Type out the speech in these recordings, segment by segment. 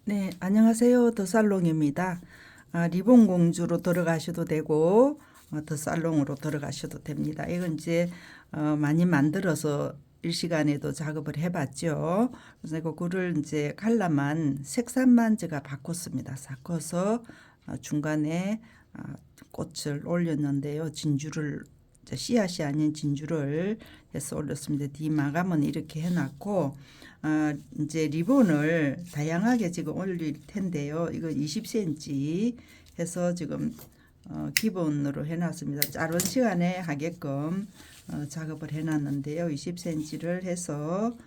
네, 안녕하세요. 더살롱입니다. 리본 공주로 들어가셔도 되고 더살롱으로 들어가셔도 됩니다. 이건 이제 많이 만들어서 일시간에도 작업을 해봤죠. 그래서 그거를 이제 칼라만 색상만 제가 바꿨습니다. 바꿔서 중간에 꽃을 올렸는데요. 진주를 이제 씨앗이 아닌 진주를 해서 올렸습니다. 뒤 마감은 이렇게 해놨고 이제 리본을 다양하게 지금 올릴 텐데요. 이거 20cm 해서 지금 기본으로 해놨습니다. 짧은 시간에 하게끔 작업을 해놨는데요. 20cm를 해서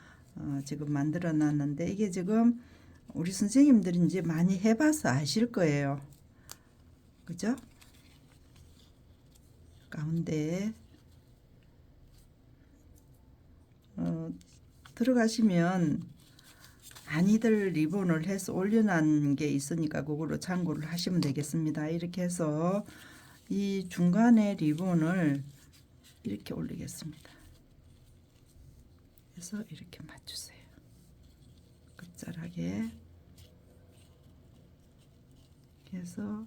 지금 만들어 놨는데 이게 지금 우리 선생님들이 이제 많이 해봐서 아실 거예요. 그죠? 가운데 들어가시면 많이들 리본을 해서 올려놓은 게 있으니까 그걸로 참고를 하시면 되겠습니다. 이렇게 해서 이 중간에 리본을 이렇게 올리겠습니다. 그래서 이렇게 맞추세요. 끝자락에 그래서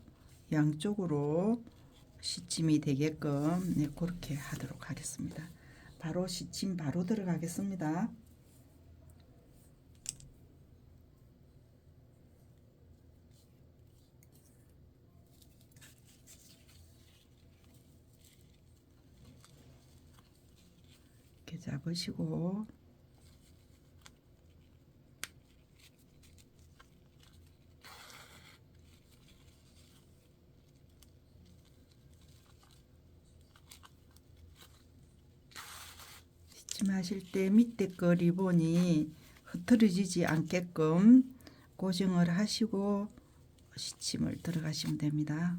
양쪽으로 시침이 되게끔 그렇게 하도록 하겠습니다. 바로 시침 바로 들어가겠습니다. 이렇게 잡으시고 시침하실 때 밑에 거 리본이 흐트러지지 않게끔 고정을 하시고 시침을 들어가시면 됩니다.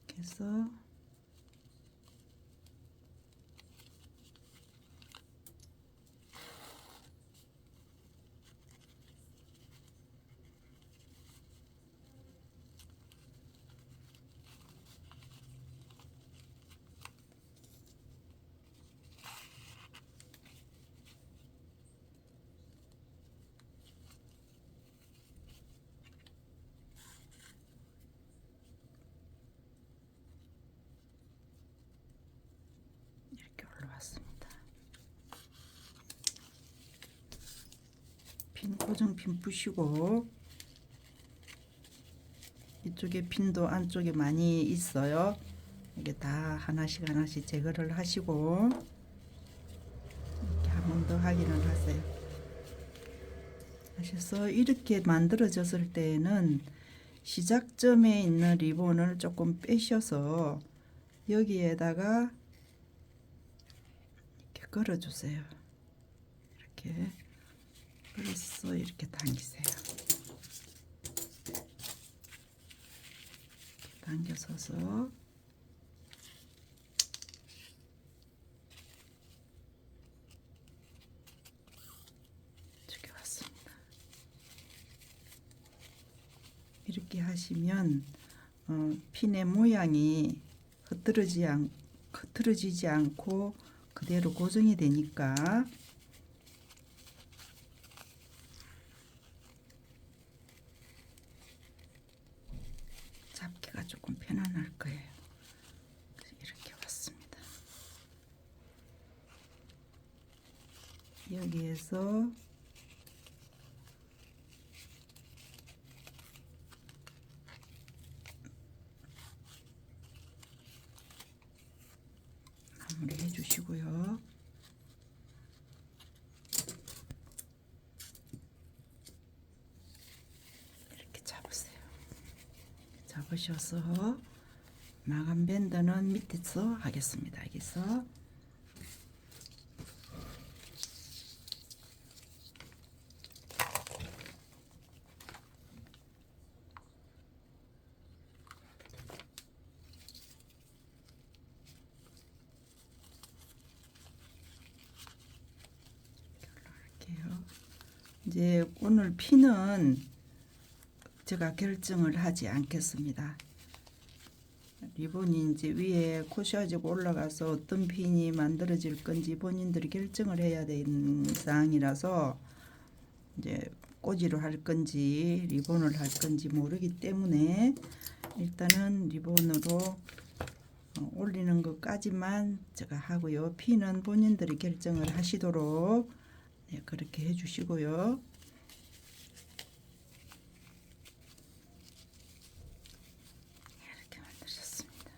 그래서 이렇게 올라왔습니다. 핀 고정핀 푸시고 이쪽에 핀도 안쪽에 많이 있어요. 이게 다 하나씩 하나씩 제거를 하시고 이렇게 한 번 더 확인을 하세요. 하셔서 이렇게 만들어졌을 때에는 시작점에 있는 리본을 조금 빼셔서 여기에다가 이렇게 걸어주세요. 이렇게 걸어서 이렇게 당기세요. 이렇게 당겨서서 이렇게 왔습니다. 이렇게 하시면 핀의 모양이 흐트러지지 않고 그대로 고정이 되니까 잡기가 조금 편안할 거예요. 이렇게 왔습니다. 여기에서 마무리 해주시고요. 이렇게 잡으세요. 잡으셔서 마감 밴드는 밑에서 하겠습니다. 여기서 이제 오늘 핀은 제가 결정을 하지 않겠습니다. 리본이 이제 위에 코시아지가 올라가서 어떤 핀이 만들어질 건지 본인들이 결정을 해야 되는 사항이라서 이제 꼬지로 할 건지 리본을 할 건지 모르기 때문에 일단은 리본으로 올리는 것까지만 제가 하고요. 핀은 본인들이 결정을 하시도록 네, 그렇게 해주시고요. 이렇게 만드셨습니다.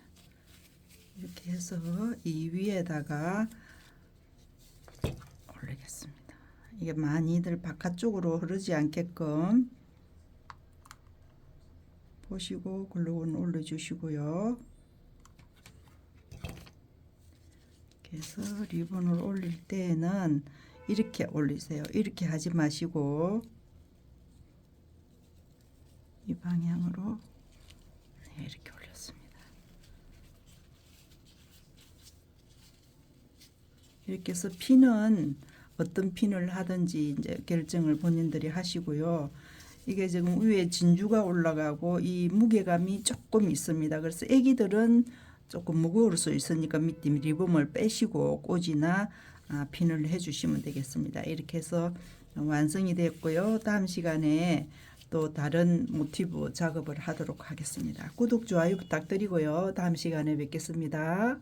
이렇게 해서 이 위에다가 올리겠습니다. 이게 많이들 바깥쪽으로 흐르지 않게끔 보시고 글루건 올려주시고요. 그래서 리본을 올릴 때에는 이렇게 올리세요. 이렇게 하지 마시고 이 방향으로 네, 이렇게 올렸습니다. 이렇게 해서 핀은 어떤 핀을 하든지 이제 결정을 본인들이 하시고요. 이게 지금 위에 진주가 올라가고 이 무게감이 조금 있습니다. 그래서 애기들은 조금 무거울 수 있으니까 밑에 리본을 빼시고 꽂이나 핀을 해주시면 되겠습니다. 이렇게 해서 완성이 됐고요. 다음 시간에 또 다른 모티브 작업을 하도록 하겠습니다. 구독, 좋아요 부탁드리고요. 다음 시간에 뵙겠습니다.